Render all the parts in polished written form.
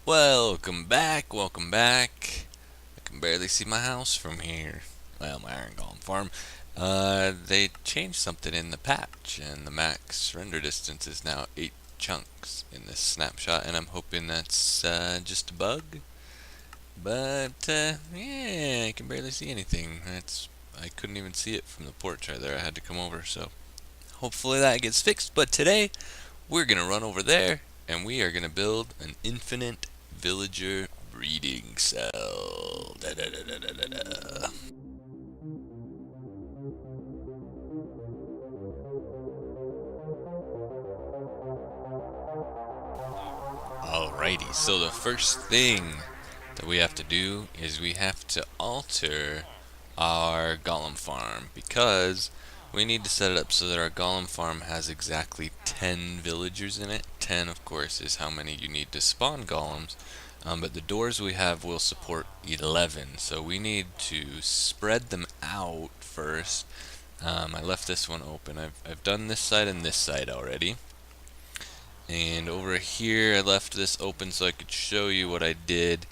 Welcome back, welcome back. I can barely see my house from here. Well, my iron golem farm. They changed something in the patch, and the max render distance is now 8 chunks in this snapshot, and I'm hoping that's just a bug. But, yeah, I can barely see anything. I couldn't even see it from the porch right there. I had to come over, so hopefully that gets fixed. But today, we're gonna run over there, and we are gonna build an infinite villager breeding cell. Da, da, da, da, da, da, da. Alrighty, so the first thing that we have to do is we have to alter our golem farm, because we need to set it up so that our golem farm has exactly 10 villagers in it. 10, of course, is how many you need to spawn golems. But the doors we have will support 11, so we need to spread them out first. I left this one open. I've done this side and this side already. And over here I left this open so I could show you what I did.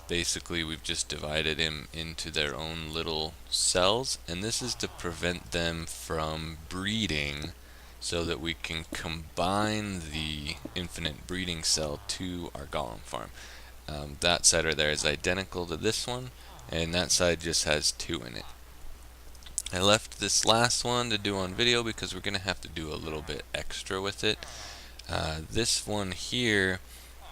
Basically we've just divided them into their own little cells, and this is to prevent them from breeding so that we can combine the infinite breeding cell to our golem farm. That side right there is identical to this one, and that side just has 2 in it. I left this last one to do on video because we're going to have to do a little bit extra with it. This one here,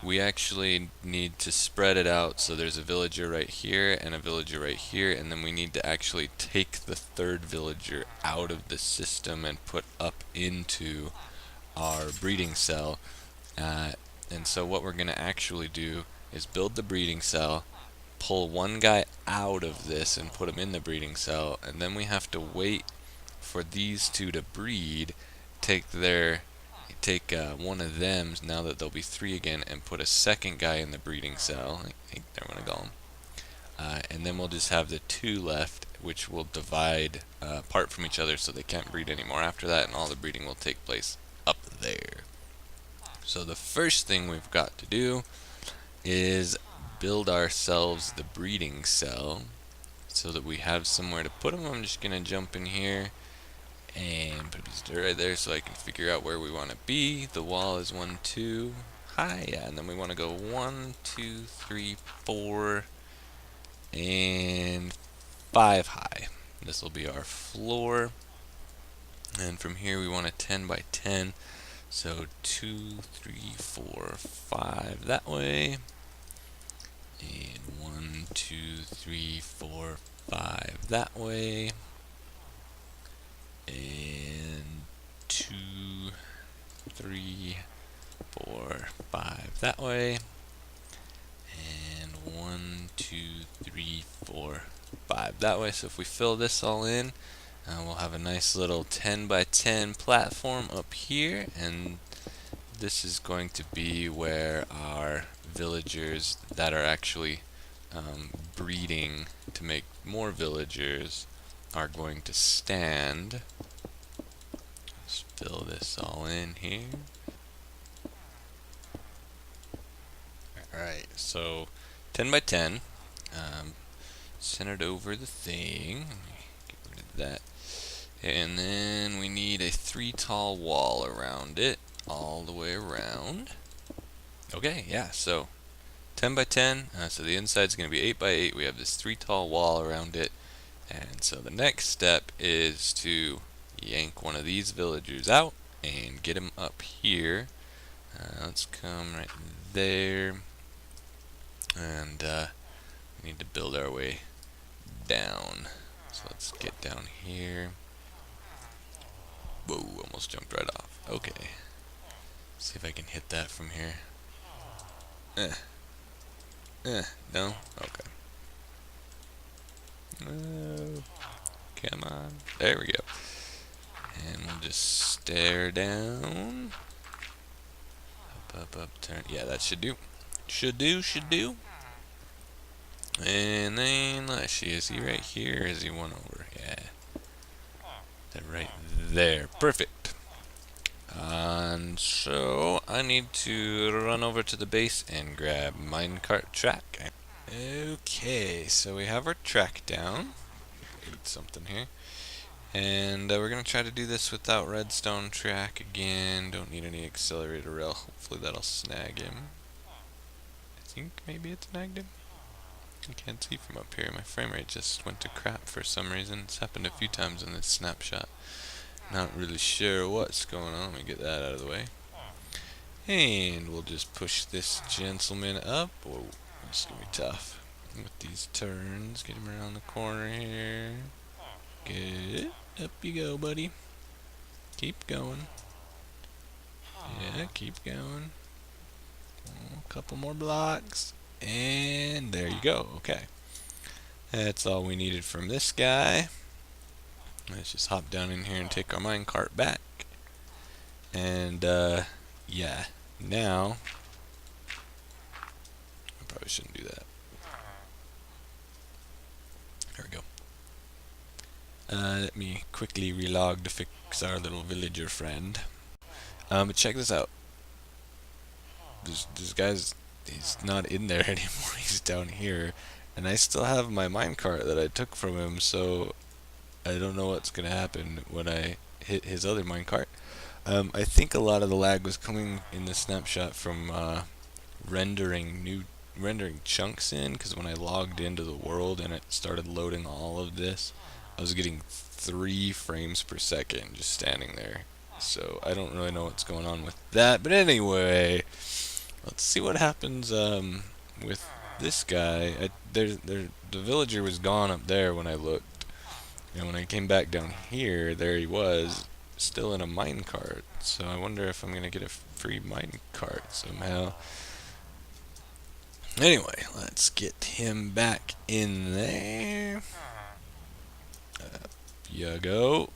we actually need to spread it out, so there's a villager right here and a villager right here, and then we need to actually take the 3rd villager out of the system and put up into our breeding cell. And so what we're going to actually do is build the breeding cell, pull one guy out of this and put him in the breeding cell, and then we have to wait for these two to breed, take one of them, now that there'll be 3 again, and put a 2nd guy in the breeding cell. I think they're going to go and then we'll just have the 2 left, which will divide apart from each other so they can't breed anymore after that, and all the breeding will take place up there. So the first thing we've got to do is build ourselves the breeding cell so that we have somewhere to put them. I'm just going to jump in here and put a piece of dirt right there so I can figure out where we want to be. The wall is 1, 2 high, yeah, and then we want to go 1, 2, 3, 4, and 5 high. This will be our floor, and from here we want a 10 by 10, so 2, 3, 4, 5 that way, and 1, 2, 3, 4, 5 that way, and 2, 3, 4, 5 that way, and 1, 2, 3, 4, 5 that way. So if we fill this all in, we'll have a nice little 10 by 10 platform up here, and this is going to be where our villagers that are actually breeding to make more villagers are going to stand. Let's fill this all in here. Alright, so 10 by 10, centered over the thing. Let me get rid of that. And then we need a 3 tall wall around it, all the way around. Okay, yeah, so 10 by 10, so the inside is going to be 8 by 8. We have this 3 tall wall around it. And so the next step is to yank one of these villagers out and get him up here. Let's come right there, and we need to build our way down. So let's get down here. Whoa, almost jumped right off. Okay, see if I can hit that from here. No? Okay. No. Come on. There we go. And we'll just stare down. Up, turn. Yeah, that should do. Should do. And then, let's see, is he right here or is he one over? Yeah. That right there. Perfect. And so I need to run over to the base and grab minecart track. Okay, so we have our track down. Need something here. And we're going to try to do this without redstone track again. Don't need any accelerator rail. Hopefully that'll snag him. I think maybe it snagged him. I can't see from up here. My frame rate just went to crap for some reason. It's happened a few times in this snapshot. Not really sure what's going on. Let me get that out of the way. And we'll just push this gentleman up. Whoa, this is going to be tough. With these turns, get him around the corner here. Good. Up you go, buddy. Keep going. Yeah, keep going. Oh, a couple more blocks. And there you go. Okay. That's all we needed from this guy. Let's just hop down in here and take our minecart back. And, yeah. Now, I probably shouldn't do that. There we go. Let me quickly relog to fix our little villager friend. But check this out. This guy's, he's not in there anymore. He's down here. And I still have my minecart that I took from him, so I don't know what's going to happen when I hit his other minecart. I think a lot of the lag was coming in the snapshot from rendering chunks in, because when I logged into the world and it started loading all of this, I was getting 3 frames per second just standing there. So I don't really know what's going on with that. But anyway, let's see what happens with this guy. The villager was gone up there when I looked. And when I came back down here, there he was, still in a minecart. So I wonder if I'm going to get a free minecart somehow. Anyway, let's get him back in there. Up you go.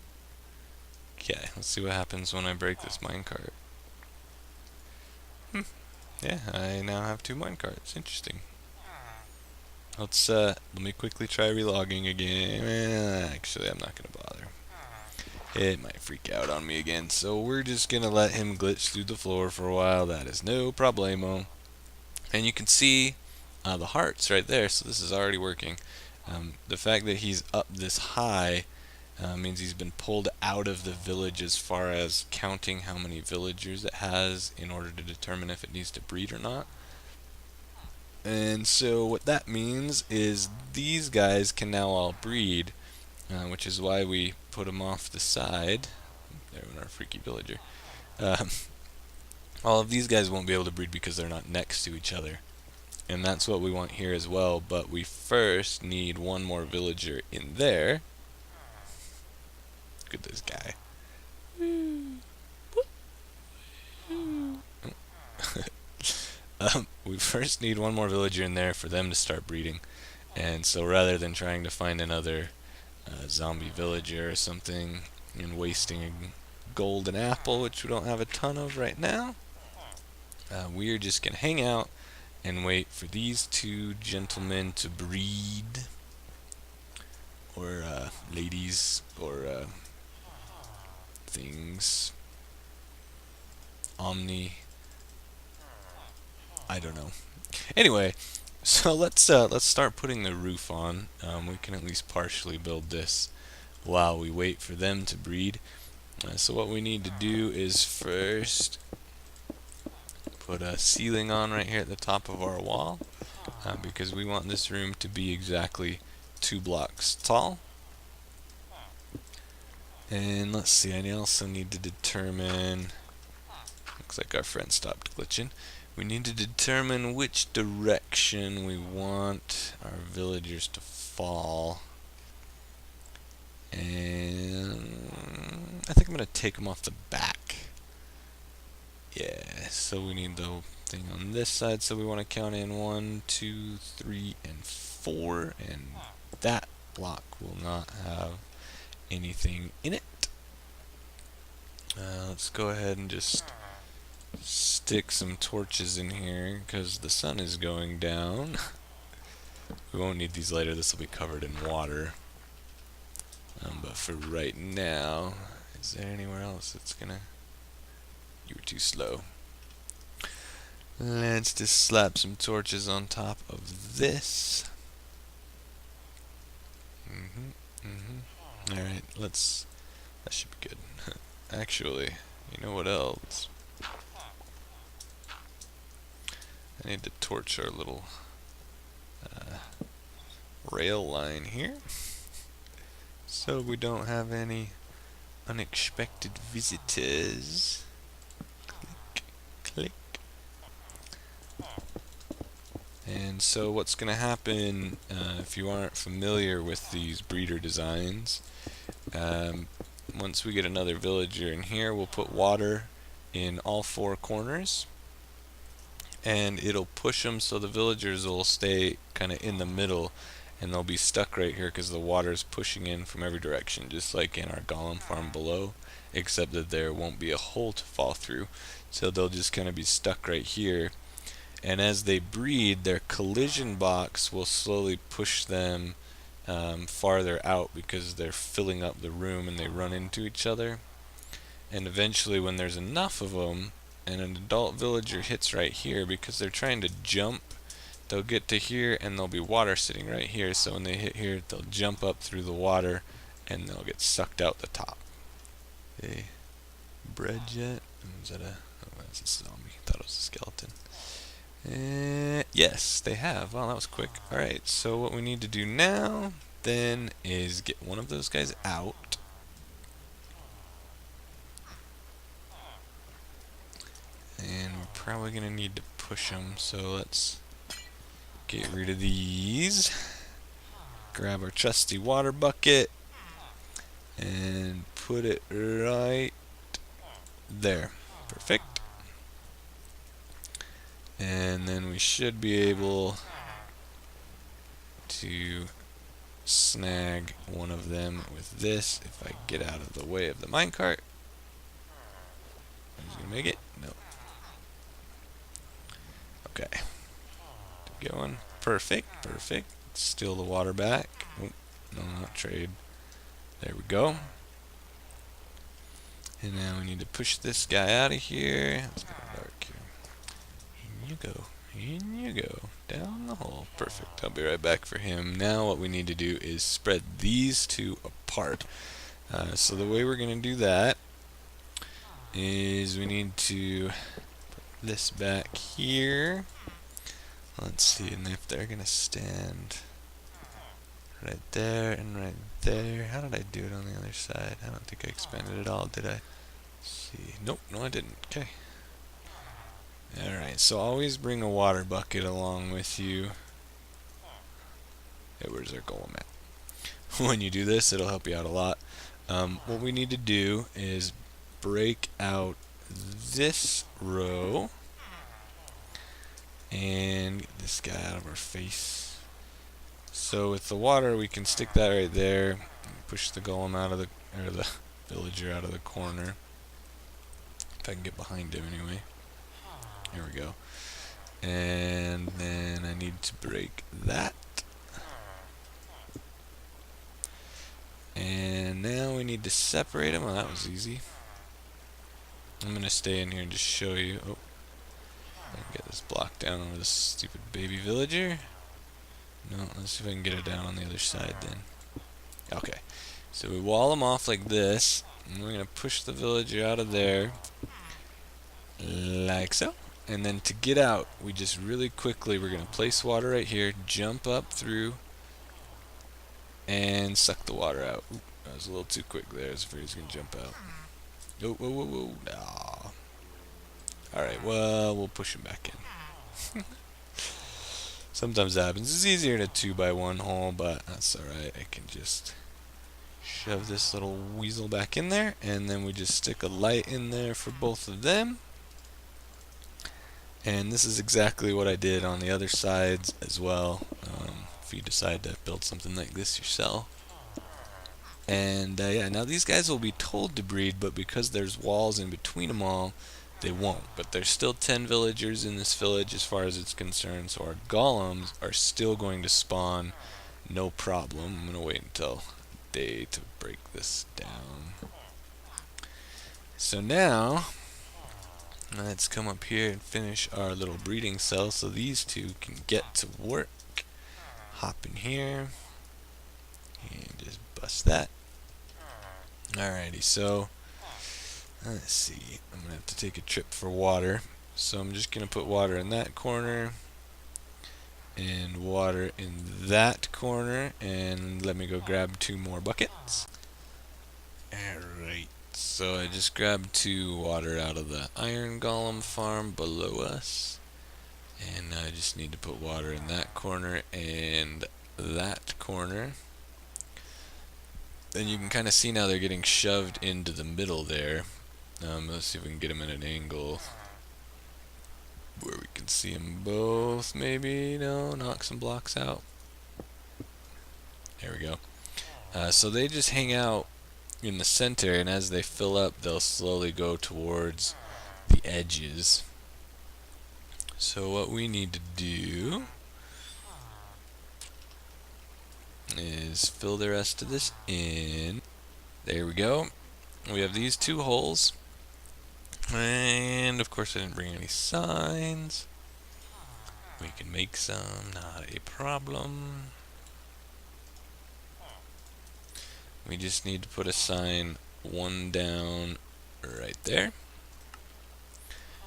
Okay, let's see what happens when I break this minecart. Yeah, I now have 2 minecarts. Interesting. Let me quickly try relogging again. Actually, I'm not gonna bother. It might freak out on me again, so we're just gonna let him glitch through the floor for a while. That is no problemo. And you can see the hearts right there, so this is already working. The fact that he's up this high means he's been pulled out of the village as far as counting how many villagers it has in order to determine if it needs to breed or not. And so what that means is these guys can now all breed, which is why we put them off the side. There went our freaky villager. All of these guys won't be able to breed because they're not next to each other. And that's what we want here as well, but we first need 1 more villager in there. Look at this guy. We first need 1 more villager in there for them to start breeding. And so rather than trying to find another zombie villager or something and wasting a golden apple, which we don't have a ton of right now, we're just going to hang out and wait for these 2 gentlemen to breed, or ladies, or things. I don't know. Anyway, so let's start putting the roof on. We can at least partially build this while we wait for them to breed. So what we need to do is first put a ceiling on right here at the top of our wall, because we want this room to be exactly 2 blocks tall. And let's see, I also need to determine, looks like our friend stopped glitching. We need to determine which direction we want our villagers to fall. And I think I'm going to take them off the back. Yeah, so we need the thing on this side, so we want to count in 1, 2, 3, and 4, and that block will not have anything in it. Let's go ahead and just stick some torches in here because the sun is going down. We won't need these later, this will be covered in water. But for right now, is there anywhere else that's gonna... You were too slow. Let's just slap some torches on top of this. Alright, let's... That should be good. Actually, you know what else? I need to torch our little rail line here, so we don't have any unexpected visitors. Click, click. And so what's going to happen, if you aren't familiar with these breeder designs, once we get another villager in here, we'll put water in all four corners, and it'll push them so the villagers will stay kind of in the middle, and they'll be stuck right here because the water's pushing in from every direction, just like in our golem farm below, except that there won't be a hole to fall through. So they'll just kind of be stuck right here, and as they breed, their collision box will slowly push them farther out because they're filling up the room and they run into each other. And eventually, when there's enough of them and an adult villager hits right here, because they're trying to jump, they'll get to here and there'll be water sitting right here, so when they hit here they'll jump up through the water and they'll get sucked out the top. They bred yet? Is that a... oh, that's a zombie. I thought it was a skeleton. Yes, they have. Wow, that was quick. Alright, so what we need to do now then is get one of those guys out. And we're probably going to need to push them, so let's get rid of these. Grab our trusty water bucket and put it right there. Perfect. And then we should be able to snag one of them with this if I get out of the way of the minecart. Is he gonna make it? No. Okay. Keep going. Perfect. Perfect. Steal the water back. Oh, no, not trade. There we go. And now we need to push this guy out of here. It's kind of dark here. In you go. In you go. Down the hole. Perfect. I'll be right back for him. Now what we need to do is spread these two apart. So the way we're going to do that is we need to put this back here. Let's see, and if they're going to stand right there and right there. How did I do it on the other side? I don't think I expanded it all, did I? Let's see. Nope, no I didn't. Okay. Alright, so always bring a water bucket along with you. Hey, where's our golem at? When you do this, it'll help you out a lot. What we need to do is break out this row and get this guy out of our face. So with the water, we can stick that right there, push the golem out of the, or the villager out of the corner. If I can get behind him anyway. Here we go. And then I need to break that. And now we need to separate them. Well, that was easy. I'm going to stay in here and just show you. Oh, I can get this block down over this stupid baby villager. No, let's see if I can get it down on the other side then. Okay, so we wall them off like this, and we're going to push the villager out of there, like so. And then to get out, we just really quickly, we're going to place water right here, jump up through, and suck the water out. Oop, that was a little too quick there. I was afraid he was going to jump out. Oh, whoa, whoa, whoa. Nah. Alright, well, we'll push him back in. Sometimes that happens. It's easier in a 2x1 hole, but that's alright. I can just shove this little weasel back in there, and then we just stick a light in there for both of them. And this is exactly what I did on the other sides as well, if you decide to build something like this yourself. And yeah, now these guys will be told to breed, but because there's walls in between them all, they won't. But there's still 10 villagers in this village as far as it's concerned, so our golems are still going to spawn no problem. I'm going to wait until day to break this down. So now Let's come up here and finish our little breeding cell so these two can get to work. Hop in here and just bust that. Alrighty, so let's see. I'm gonna have to take a trip for water. So I'm just gonna put water in that corner and water in that corner, and let me go grab 2 more buckets. Alright, so I just grabbed 2 water out of the iron golem farm below us, and I just need to put water in that corner and that corner. And you can kind of see now they're getting shoved into the middle there. Let's see if we can get them at an angle where we can see them both, maybe. No, knock some blocks out. There we go. So they just hang out in the center, and as they fill up, they'll slowly go towards the edges. So what we need to do is fill the rest of this in. There we go. We have these 2 holes. And of course I didn't bring any signs. We can make some, not a problem. We just need to put a sign 1 down right there.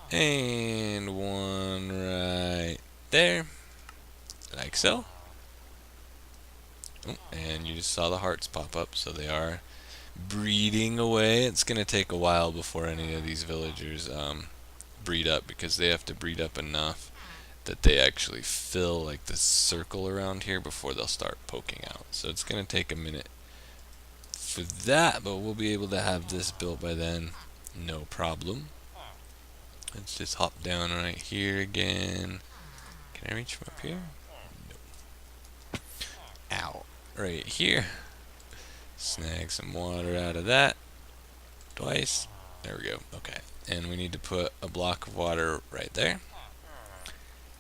And 1 right there. Like so. Oh, and you just saw the hearts pop up, so they are breeding away. It's going to take a while before any of these villagers breed up, because they have to breed up enough that they actually fill like this circle around here before they'll start poking out. So it's going to take a minute for that, but we'll be able to have this built by then, no problem. Let's just hop down right here again. Can I reach from up here? No. Ow. Right here. Snag some water out of that. Twice. There we go. Okay. And we need to put a block of water right there.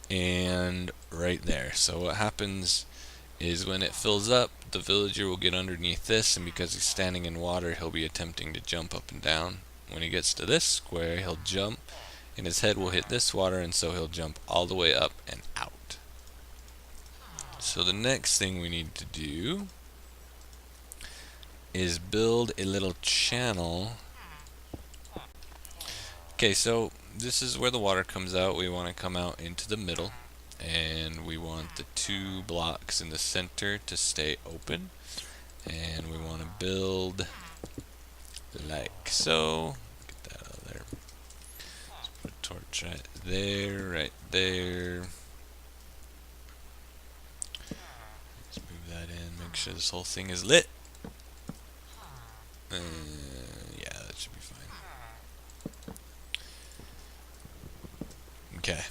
And right there. So what happens is when it fills up, the villager will get underneath this, and because he's standing in water, he'll be attempting to jump up and down. When he gets to this square, he'll jump, and his head will hit this water, and so he'll jump all the way up and out. So the next thing we need to do is build a little channel. Okay, so this is where the water comes out. We want to come out into the middle, and we want the 2 blocks in the center to stay open, and we want to build like so. Get that out of there. Let's put a torch right there, right there. Let's move that in, make sure this whole thing is lit. Yeah, that should be fine. Okay,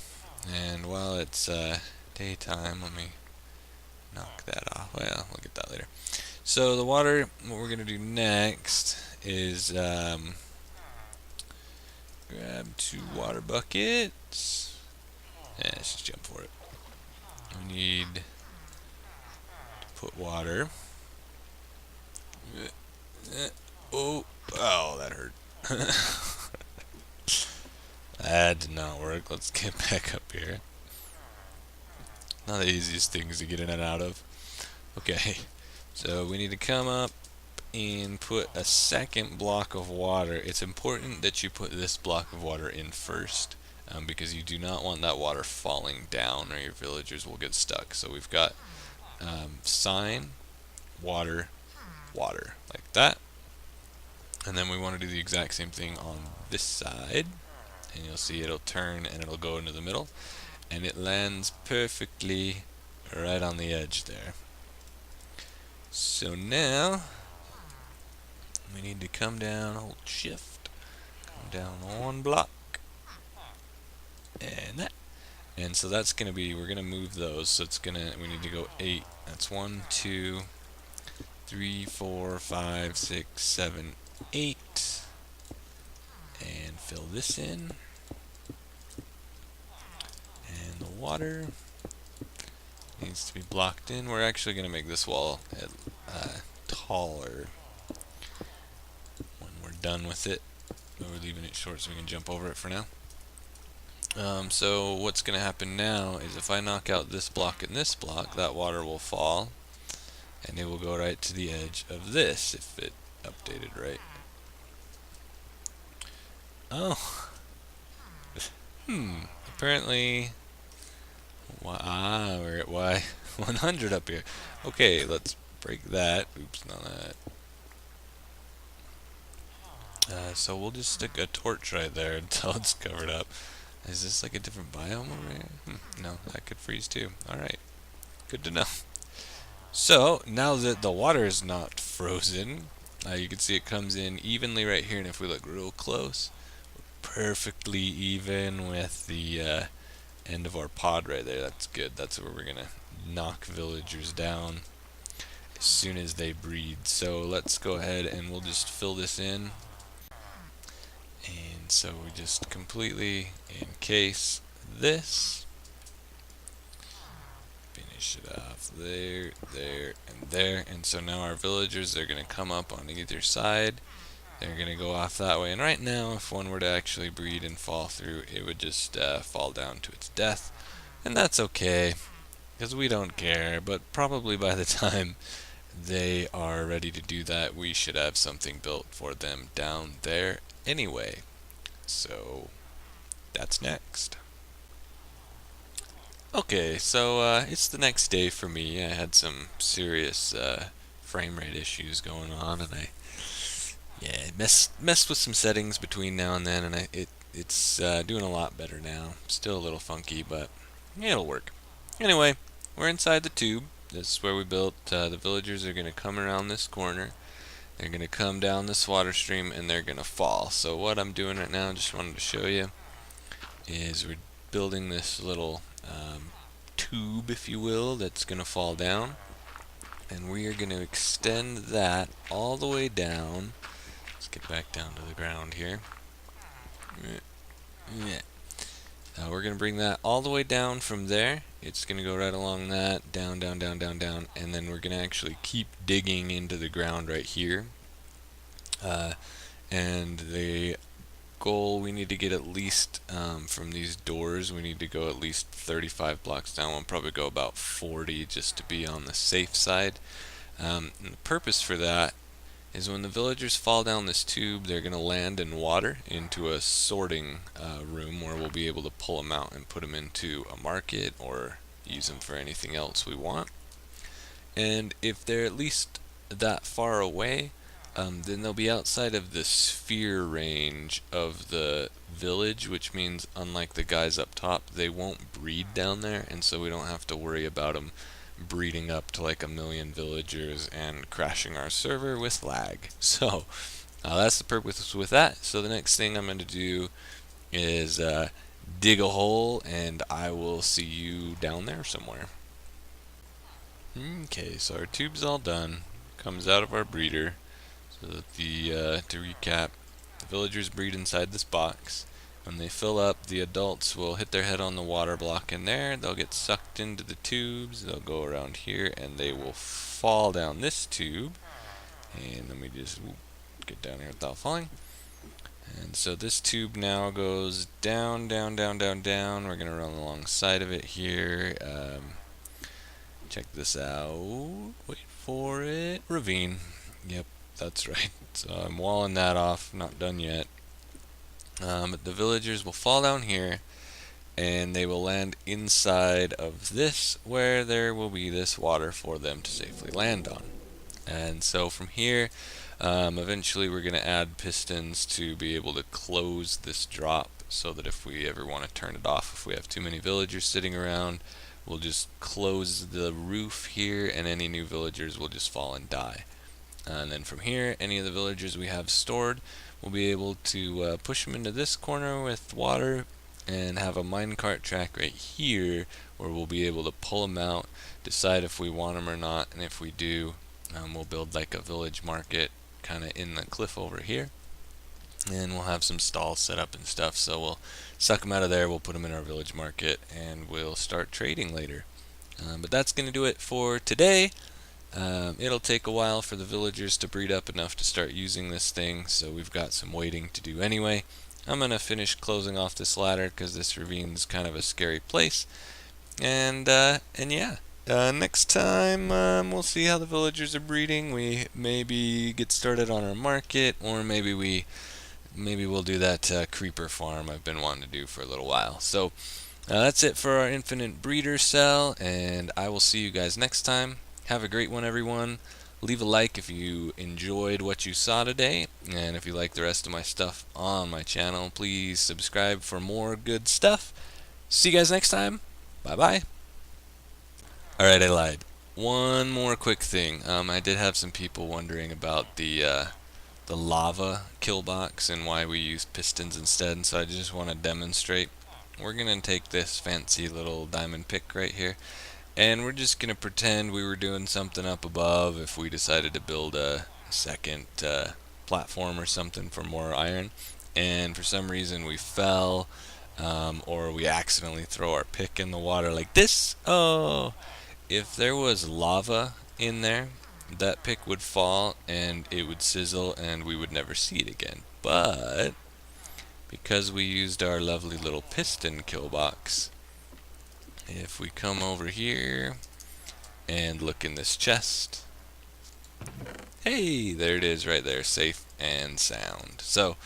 and while it's daytime, let me knock that off. Well, we'll get that later. So the water, what we're going to do next is grab 2 water buckets. Yeah, let's just jump for it. We need to put water. Oh, that hurt. That did not work. Let's get back up here. Not the easiest things to get in and out of. Okay, so we need to come up and put a second block of water. It's important that you put this block of water in first, because you do not want that water falling down or your villagers will get stuck. So we've got sign, water, water, like that. And then we want to do the exact same thing on this side, and you'll see it'll turn and it'll go into the middle, and it lands perfectly right on the edge there. So now we need to come down, hold shift, come down 1 block, and that. And so that's gonna be, we're gonna move those, so it's gonna, we need to go 8. That's 1, 2, 3, 4, 5, 6, 7, 8, and fill this in, and the water needs to be blocked in. We're actually going to make this wall taller when we're done with it, but we're leaving it short so we can jump over it for now. So what's going to happen now is if I knock out this block and this block, that water will fall, and it will go right to the edge of this if it updated right. Oh, apparently, we're at Y 100 up here. Okay, let's break that. Oops, not that. So we'll just stick a torch right there until it's covered up. Is this like a different biome over here? No, that could freeze too. Alright, good to know. So, now that the water is not frozen, you can see it comes in evenly right here, and if we look real close, perfectly even with the end of our pod right there. That's good. That's where we're gonna knock villagers down as soon as they breed. So let's go ahead and we'll just fill this in. And so we just completely encase this. Finish it off there, there, and there. And so now our villagers are going to come up on either side. They're going to go off that way. And right now, if one were to actually breed and fall through, it would just fall down to its death. And that's okay, because we don't care. But probably by the time they are ready to do that, we should have something built for them down there anyway. So that's next. Okay, so it's the next day for me. I had some serious frame rate issues going on, and I messed with some settings between now and then, and it's doing a lot better now. Still a little funky, but yeah, it'll work. Anyway, we're inside the tube. This is where we built. The villagers are going to come around this corner. They're going to come down this water stream, and they're going to fall. So what I'm doing right now, just wanted to show you, is we're building this little tube, if you will, that's going to fall down. And we are going to extend that all the way down. Let's get back down to the ground here. Yeah. We're going to bring that all the way down from there. It's going to go right along that, down, down, down, down, down, and then we're going to actually keep digging into the ground right here. And the goal, we need to get at least, from these doors, we need to go at least 35 blocks down. We'll probably go about 40 just to be on the safe side. And the purpose for that is when the villagers fall down this tube, they're going to land in water into a sorting room where we'll be able to pull them out and put them into a market or use them for anything else we want. And if they're at least that far away, then they'll be outside of the sphere range of the village, which means unlike the guys up top, they won't breed down there, and so we don't have to worry about them breeding up to like 1,000,000 villagers and crashing our server with lag. So that's the purpose with that. So the next thing I'm going to do is dig a hole, and I will see you down there somewhere. Okay, so our tube's all done. Comes out of our breeder. So that to recap, the villagers breed inside this box. When they fill up, the adults will hit their head on the water block in there. They'll get sucked into the tubes. They'll go around here, and they will fall down this tube. And let me just get down here without falling. And so this tube now goes down, down, down, down, down. We're going to run alongside of it here. Check this out. Wait for it. Ravine. Yep, that's right. So I'm walling that off. Not done yet. But the villagers will fall down here, and they will land inside of this, where there will be this water for them to safely land on. And so from here, eventually we're going to add pistons to be able to close this drop, so that if we ever want to turn it off, if we have too many villagers sitting around, we'll just close the roof here, and any new villagers will just fall and die. And then from here, any of the villagers we have stored, we'll be able to push them into this corner with water, and have a minecart track right here where we'll be able to pull them out, decide if we want them or not, and if we do, we'll build like a village market kind of in the cliff over here, and we'll have some stalls set up and stuff. So we'll suck them out of there, we'll put them in our village market, and we'll start trading later. But that's going to do it for today. It'll take a while for the villagers to breed up enough to start using this thing, so we've got some waiting to do anyway. I'm gonna finish closing off this ladder because this ravine's kind of a scary place. And yeah. Next time, we'll see how the villagers are breeding. We maybe get started on our market, or maybe we'll do that creeper farm I've been wanting to do for a little while. So that's it for our infinite breeder cell, and I will see you guys next time. Have a great one, everyone. Leave a like if you enjoyed what you saw today, and if you like the rest of my stuff on my channel, please subscribe for more good stuff. See you guys next time. Bye bye. Alright, I lied. One more quick thing. I did have some people wondering about the lava kill box and why we use pistons instead, and so I just want to demonstrate. We're gonna take this fancy little diamond pick right here, and we're just gonna pretend we were doing something up above if we decided to build a second platform or something for more iron, and for some reason we fell, or we accidentally throw our pick in the water like this. Oh, if there was lava in there, that pick would fall and it would sizzle and we would never see it again. But because we used our lovely little piston kill box, if we come over here and look in this chest, hey, there it is right there, safe and sound. So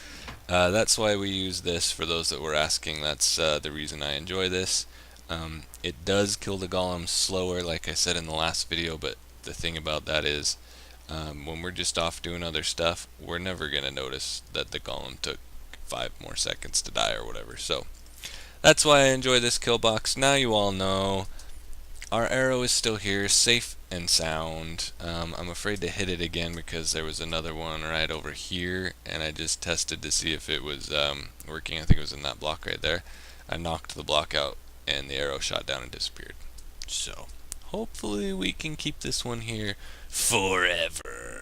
that's why we use this. For those that were asking, that's the reason I enjoy this. It does kill the golem slower, like I said in the last video, but the thing about that is when we're just off doing other stuff, we're never going to notice that the golem took 5 more seconds to die or whatever. So that's why I enjoy this kill box. Now you all know our arrow is still here, safe and sound. I'm afraid to hit it again because there was another one right over here, and I just tested to see if it was working. I think it was in that block right there. I knocked the block out and the arrow shot down and disappeared. So hopefully we can keep this one here forever.